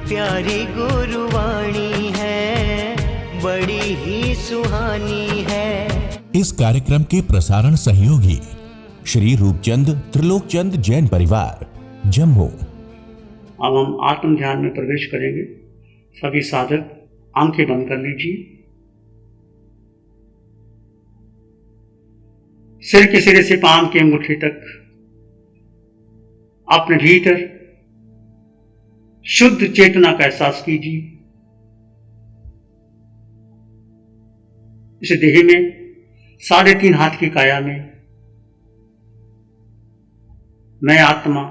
प्यारी गुरुवाणी है, बड़ी ही सुहानी है। इस कार्यक्रम के प्रसारण सहयोगी श्री रूपचंद त्रिलोकचंद जैन परिवार, जम्मू। अब हम आत्म ध्यान में प्रवेश करेंगे। सभी साधक आंखें बंद कर लीजिए। सिर के सिरे से पांव की अंगूठी तक अपने भीतर शुद्ध चेतना का एहसास कीजिए। इस देह में 3.5 हाथ की काया में मैं आत्मा,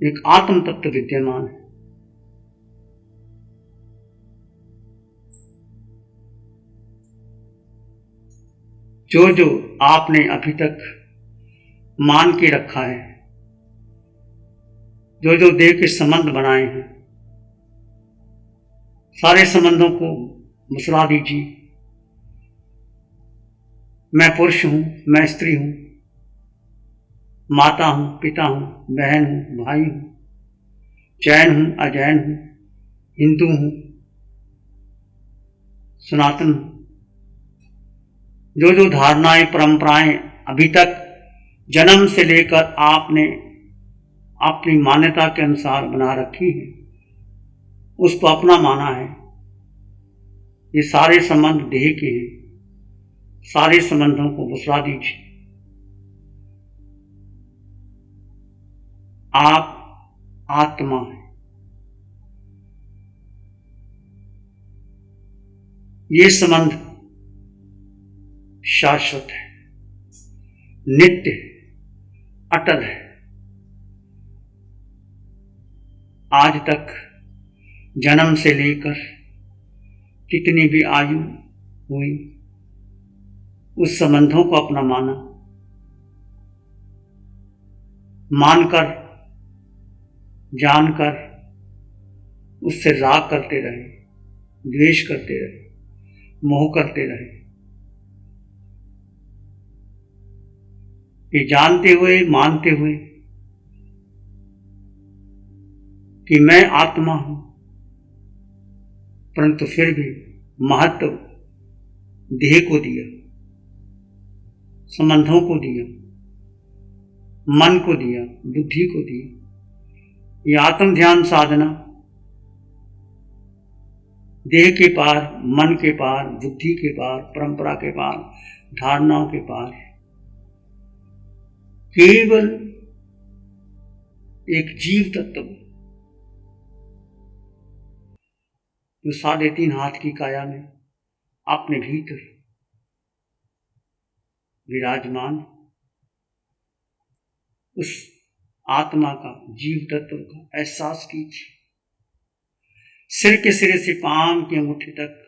एक आत्म तत्व विद्यमान है। जो जो आपने अभी तक मान के रखा है, जो जो देह के संबंध बनाए हैं, सारे संबंधों को मुसला दीजिए। मैं पुरुष हूं, मैं स्त्री हूं, माता हूं, पिता हूं, बहन हूं, भाई हूं, जैन हूं, अजैन हूं, हिंदू हूं, सनातन हूं। जो जो धारणाएं, परंपराएं अभी तक जन्म से लेकर आपने अपनी मान्यता के अनुसार बना रखी है, उसको अपना माना है, ये सारे संबंध देह के हैं। सारे संबंधों को भुसला दीजिए। आप आत्मा हैं। ये संबंध शाश्वत है, नित्य है, अटल है। आज तक जन्म से लेकर कितनी भी आयु हुई, उस संबंधों को अपना माना, मानकर, जानकर उससे राग करते रहे, द्वेष करते रहे, मोह करते रहे। ये जानते हुए, मानते हुए कि मैं आत्मा हूं, परंतु फिर भी महत्व देह को दिया, संबंधों को दिया, मन को दिया, बुद्धि को दिया। ये आत्म ध्यान साधना देह के पार, मन के पार, बुद्धि के पार, परंपरा के पार, धारणाओं के पार, केवल एक जीव तत्व जो 3.5 हाथ की काया में अपने भीतर विराजमान, उस आत्मा का, जीव तत्व का एहसास कीजिए। सिर के सिरे से पांव की अंगूठी तक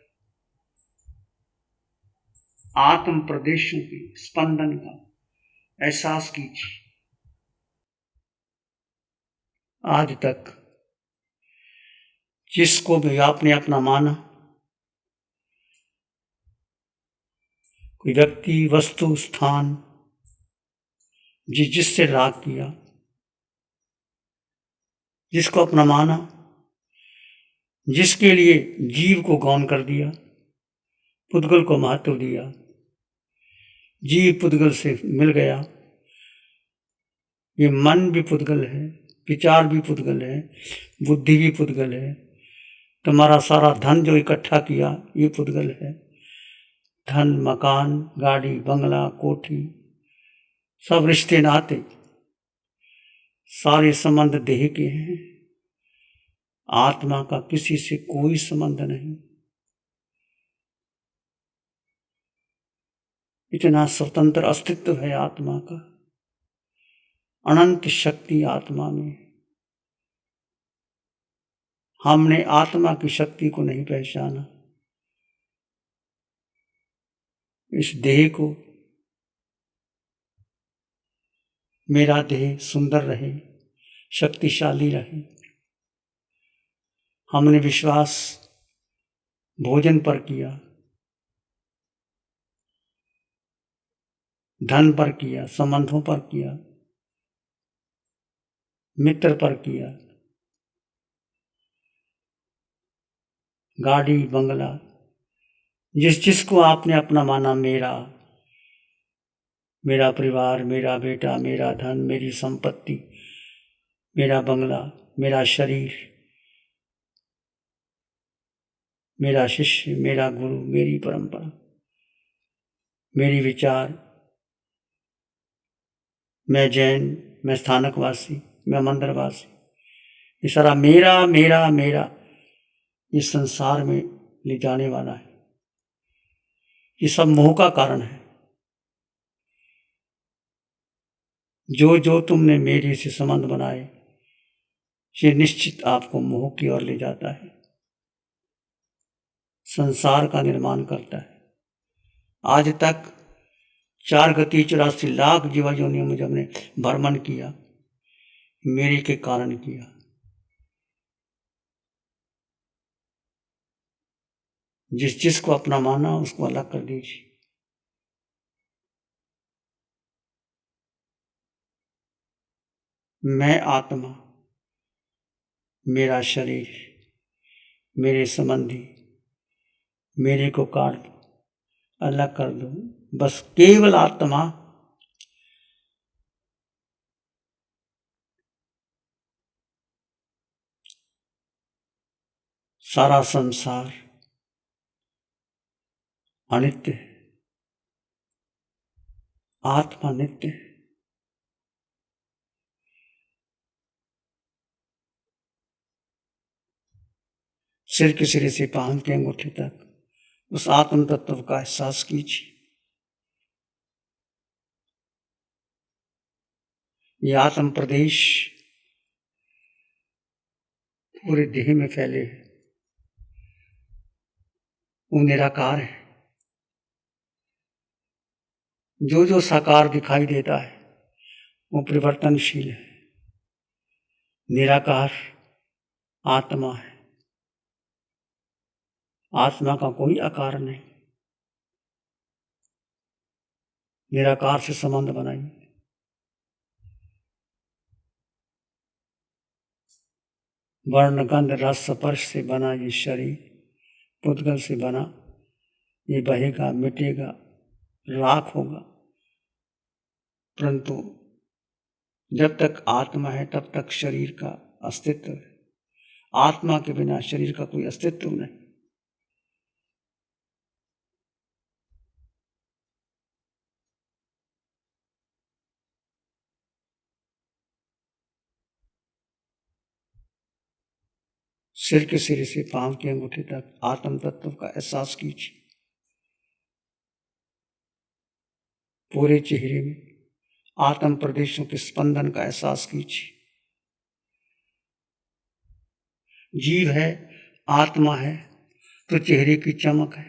आत्म प्रदेशों के स्पंदन का एहसास कीजिए। आज तक जिसको भी आपने अपना माना, कोई व्यक्ति, वस्तु, स्थान, जिससे राग किया, जिसको अपना माना, जिसके लिए जीव को गौण कर दिया, पुद्गल को महत्व दिया, जीव पुद्गल से मिल गया। ये मन भी पुद्गल है, विचार भी पुद्गल है, बुद्धि भी पुद्गल है। तुम्हारा सारा धन जो इकट्ठा किया, ये पुद्गल है। धन, मकान, गाड़ी, बंगला, कोठी, सब रिश्ते नाते, सारे संबंध देह के हैं। आत्मा का किसी से कोई संबंध नहीं। इतना स्वतंत्र अस्तित्व है आत्मा का, अनंत शक्ति आत्मा में। हमने आत्मा की शक्ति को नहीं पहचाना। इस देह को, मेरा देह सुंदर रहे, शक्तिशाली रहे, हमने विश्वास भोजन पर किया, धन पर किया, संबंधों पर किया, मित्र पर किया, गाड़ी बंगला, जिस जिसको आपने अपना माना, मेरा परिवार, मेरा बेटा, मेरा धन, मेरी संपत्ति, मेरा बंगला, मेरा शरीर, मेरा शिष्य, मेरा गुरु, मेरी परंपरा, मेरी विचार, मैं जैन, मैं स्थानकवासी, मैं मंदिरवासी, ये सारा मेरा मेरा मेरा इस संसार में ले जाने वाला है। ये सब मोह का कारण है। जो जो तुमने मेरे से संबंध बनाए, ये निश्चित आपको मोह की ओर ले जाता है, संसार का निर्माण करता है। आज तक 4 गति 84 लाख जीवा योनियों में जब हमने भ्रमण किया, मेरे के कारण किया। जिस जिसको अपना माना उसको अलग कर दीजिए। मैं आत्मा, मेरा शरीर, मेरे संबंधी, मेरे को काट दो, अलग कर दो। बस केवल आत्मा सारा संसार अनित्य है, आत्मा नित्य है। सिर के सिरे से पांव के अंगूठे तक उस आत्म तत्व का एहसास कीजिए। ये आत्म प्रदेश पूरे देह में फैले हैं। वो निराकार है। जो जो साकार दिखाई देता है वो परिवर्तनशील है। निराकार आत्मा है। आत्मा का कोई आकार नहीं। निराकार से संबंध बनाइए। वर्ण गंध रस स्पर्श से बना ये शरीर पुद्गल से बना, ये बहेगा, मिटेगा, राख होगा, परंतु जब तक आत्मा है तब तक शरीर का अस्तित्व है। आत्मा के बिना शरीर का कोई अस्तित्व नहीं। सिर के सिरे से पांव के अंगूठे तक आत्म तत्व का एहसास कीजिए। पूरे चेहरे में आत्म प्रदेशों के स्पंदन का एहसास कीजिए। जीव है, आत्मा है तो चेहरे की चमक है,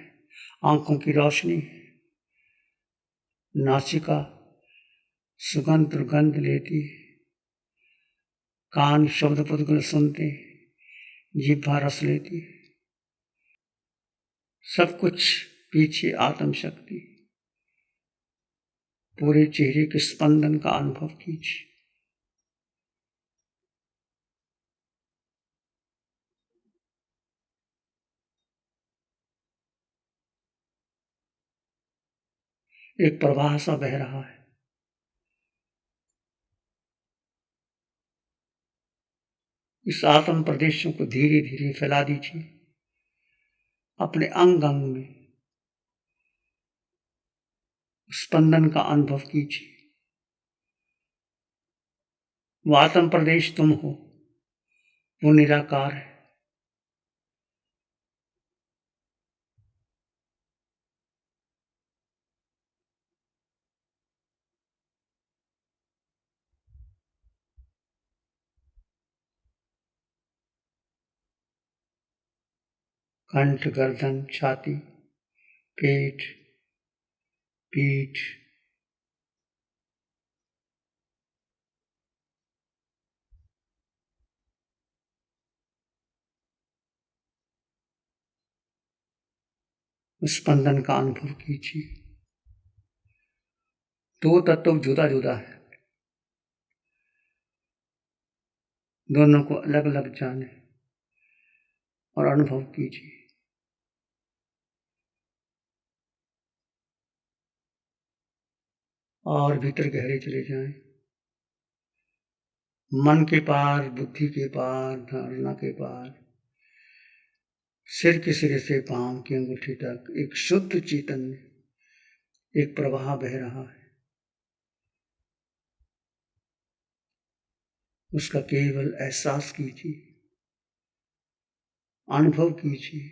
आंखों की रोशनी है, नासिका सुगंध दुर्गंध लेती है, कान शब्द पुद्गल सुनते हैं, जिह्वा रस लेती है। सब कुछ पीछे आत्म शक्ति। पूरे चेहरे के स्पंदन का अनुभव कीजिए। एक प्रवाह सा बह रहा है। इस आत्म प्रदेशों को धीरे धीरे फैला दीजिए अपने अंग अंग में। स्पंदन का अनुभव कीजिए। वो आत्म प्रदेश तुम हो, वो निराकार है। कंठ, गर्दन, छाती, पेट, पीठ, स्पंदन का अनुभव कीजिए। दो तत्व जुदा जुदा है, दोनों को अलग अलग जाने और अनुभव कीजिए। और भीतर गहरे चले जाएं। मन के पार, बुद्धि के पार, धारणा के पार, सिर के सिरे से पांव की अंगूठी तक एक शुद्ध चैतन्य, एक प्रवाह बह रहा है। उसका केवल एहसास कीजिए, अनुभव कीजिए।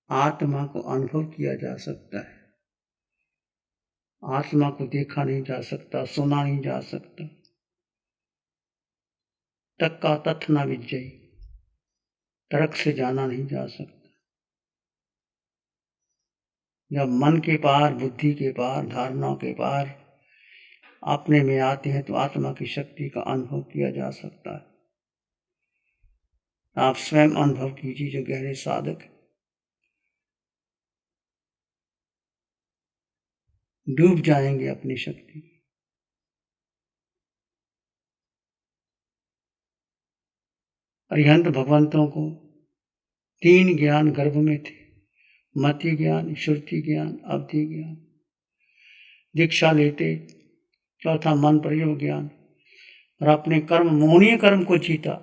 आत्मा को अनुभव किया जा सकता है, आत्मा को देखा नहीं जा सकता, सुना नहीं जा सकता। तक का तथ न विजयी, तर्क से जाना नहीं जा सकता। जब मन के पार, बुद्धि के पार, धारणाओं के पार अपने में आते हैं तो आत्मा की शक्ति का अनुभव किया जा सकता है। आप स्वयं अनुभव कीजिए जो गहरे साधक हैं। डूब जाएंगे अपनी शक्ति। अरिहंत भगवंतों को 3 ज्ञान गर्भ में थे, मति ज्ञान, श्रुति ज्ञान, अवधि ज्ञान। दीक्षा लेते चौथा मन प्रयोग ज्ञान, और अपने कर्म, मोहनीय कर्म को जीता।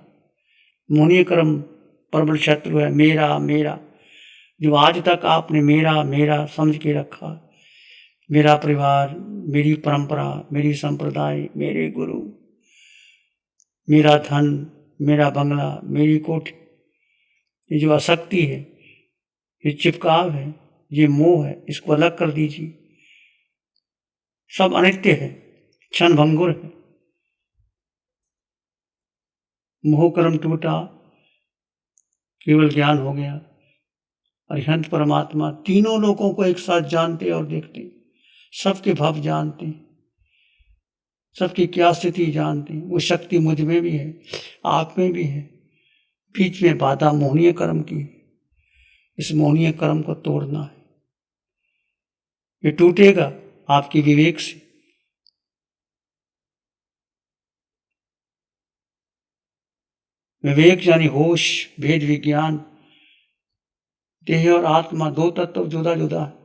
मोहनीय कर्म प्रबल शत्रु है, मेरा मेरा। जो आज तक आपने मेरा मेरा समझ के रखा, मेरा परिवार, मेरी परंपरा, मेरी संप्रदाय, मेरे गुरु, मेरा धन, मेरा बंगला, मेरी कोठी, ये जो आसक्ति है, ये चिपकाव है, ये मोह है, इसको अलग कर दीजिए। सब अनित्य है, क्षण भंगुर है। मोह कर्म टूटा, केवल ज्ञान हो गया। अरिहंत परमात्मा तीनों लोगों को एक साथ जानते और देखते, सबके भाव जानते, सबकी क्या स्थिति जानते। वो शक्ति मुझ में भी है, आप में भी है। बीच में बाधा मोहनीय कर्म की, इस मोहनीय कर्म को तोड़ना है। ये टूटेगा आपकी विवेक से। विवेक यानी होश, भेद विज्ञान। देह और आत्मा 2 तत्व जुदा जुदा है,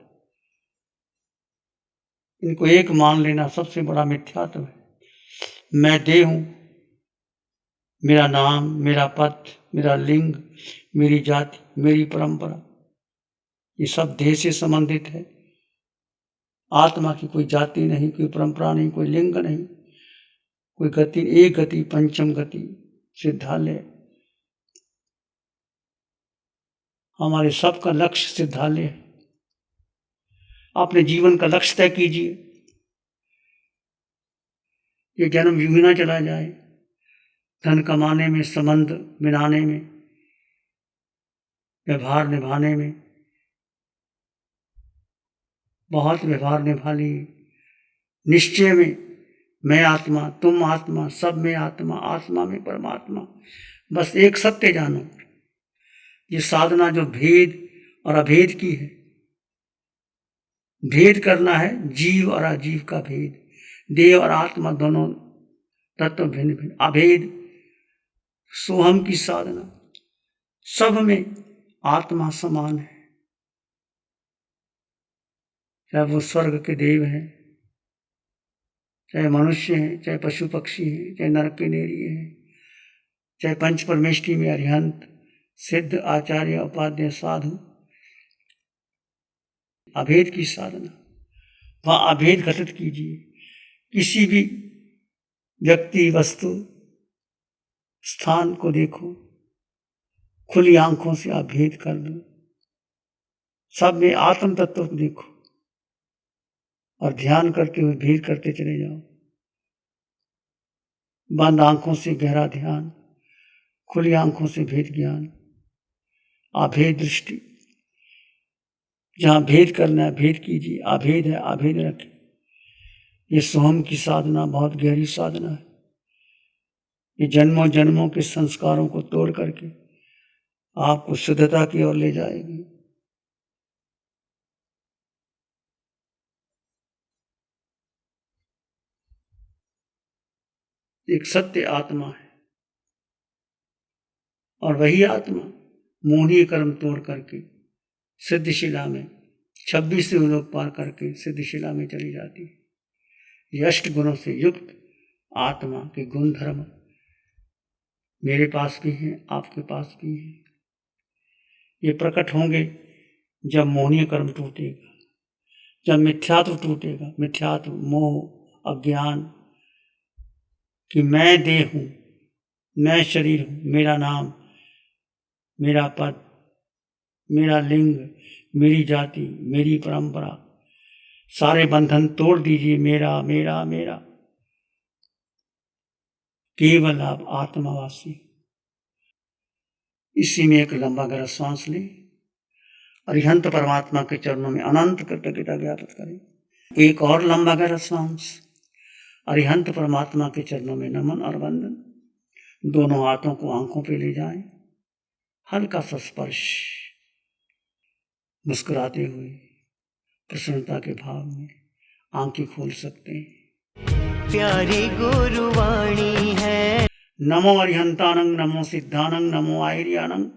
इनको एक मान लेना सबसे बड़ा मिथ्यात्व है। मैं देह हूं, मेरा नाम, मेरा पद, मेरा लिंग, मेरी जाति, मेरी परंपरा, ये सब देह से संबंधित है। आत्मा की कोई जाति नहीं, कोई परंपरा नहीं, कोई लिंग नहीं, कोई गति, एक गति, पंचम गति, सिद्धालय। हमारे सबका लक्ष्य सिद्धालय है। अपने जीवन का लक्ष्य तय कीजिए। ये जन्म यूं ही ना चला जाए, धन कमाने में, संबंध बनाने में, व्यवहार निभाने में। बहुत व्यवहार निभा लिए, निश्चय में मैं आत्मा, तुम आत्मा, सब में आत्मा, आत्मा में परमात्मा। बस एक सत्य जानो। ये साधना जो भेद और अभेद की है, भेद करना है जीव और अजीव का भेद। देह और आत्मा दोनों तत्व भिन्न भिन्न। अभेद सोहम की साधना, सब में आत्मा समान है। चाहे वो स्वर्ग के देव हैं, चाहे मनुष्य हैं, चाहे पशु पक्षी हैं, चाहे नरक के नेरिये हैं, चाहे पंच परमेष्टि में अरिहंत, सिद्ध, आचार्य, उपाध्याय, साधु। अभेद की साधना, वहां अभेद घटित कीजिए। किसी भी व्यक्ति, वस्तु, स्थान को देखो, खुली आंखों से आप भेद कर दो। सब में आत्म तत्व को देखो और ध्यान करते हुए भेद करते चले जाओ। बंद आंखों से गहरा ध्यान, खुली आंखों से भेद ज्ञान, अभेद दृष्टि। जहां भेद करना है भेद कीजिए, अभेद है अभेद रखें। ये सोहम की साधना बहुत गहरी साधना है। ये जन्मों जन्मों के संस्कारों को तोड़ करके आपको शुद्धता की ओर ले जाएगी। एक सत्य आत्मा है और वही आत्मा मोहनीय कर्म तोड़ करके सिद्धशिला में 26 लोग पार करके सिद्धशिला में चली जाती है। ये अष्ट गुणों से युक्त आत्मा के गुण धर्म मेरे पास भी हैं, आपके पास भी हैं। ये प्रकट होंगे जब मोहनीय कर्म टूटेगा, जब मिथ्यात्व टूटेगा। मिथ्यात्व, मोह, अज्ञान कि मैं देह हूं, मैं शरीर हूं, मेरा नाम, मेरा पद, मेरा लिंग, मेरी जाति, मेरी परंपरा, सारे बंधन तोड़ दीजिए। मेरा मेरा मेरा, केवल आप आत्मावासी। इसी में एक लंबा गहरा श्वास लें, अरिहंत परमात्मा के चरणों में अनंत कृतज्ञता ज्ञापित करें। एक और लंबा गहरा श्वास, अरिहंत परमात्मा के चरणों में नमन और वंदन। दोनों हाथों को आंखों पे ले जाएं, हल्का सा स्पर्श, मुस्कुराते हुए प्रसन्नता के भाव में आंखें खोल सकते हैं। प्यारी गुरुवाणी है। नमो अरिहंतानंग, नमो सिद्धानंग, नमो आयर्यानंग,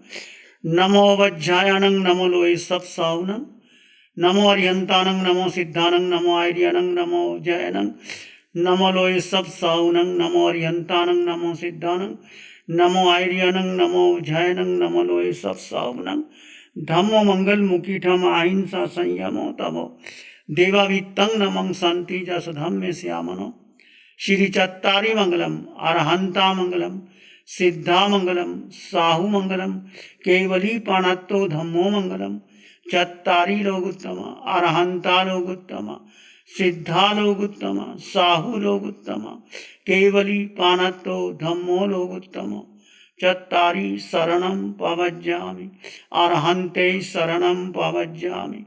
नमो वज्जायानंग, नमो लोए सब साउनंग। नमो अरिहंतानंग, नमो सिद्धानंग, नमो आयर्यानंग, नमो जयनंग, नमो लोए सब साउनंग। नमो अरिहंतानंग, नमो सिद्धानंग, नमो आयर्यानंग, नमो जयनंग, नमो लोए सब साउनंग। धम्मो मंगल मुकीठम अहिंसा संयमो तमो देवावित्तं नमं शांति जस धम्मे श्यामनो। श्री चत्तारी मंगलम, अरहंता मंगलम, सिद्धा मंगलम, साहु मंगलम, केवली पाणत्तो धम्मो मंगलम। चत्तारी लोगुत्तम, अरहंता लोगुत्तम, सिद्धा लोगुत्तम, साहु लोगुत्तम, केवली पाणत्तो धम्मो लोगुत्तम। चत्तारी शरणं पवज्जामि, अरहन्ते शरणं पवज्जामि,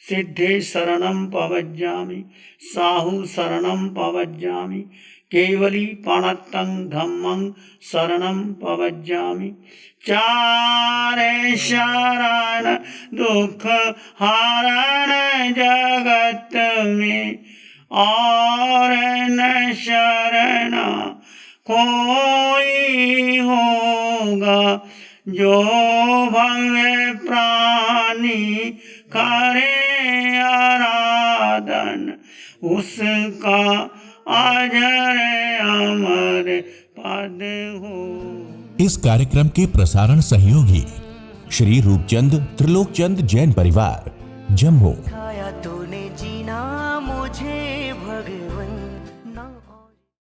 सिद्धे शरणं पवज्जामि, साहु शरणं पवज्जामि, केवली पाणत्तं धम्मं शरणं पवज्जामि। चारे शरण दुख हरण जगत में, और न शरण कोई होगा। जो भवे प्राणी करे आराधन, उसका अजर अमर पद हो। इस कार्यक्रम के प्रसारण सहयोगी श्री रूपचंद त्रिलोकचंद जैन परिवार, जम्मू।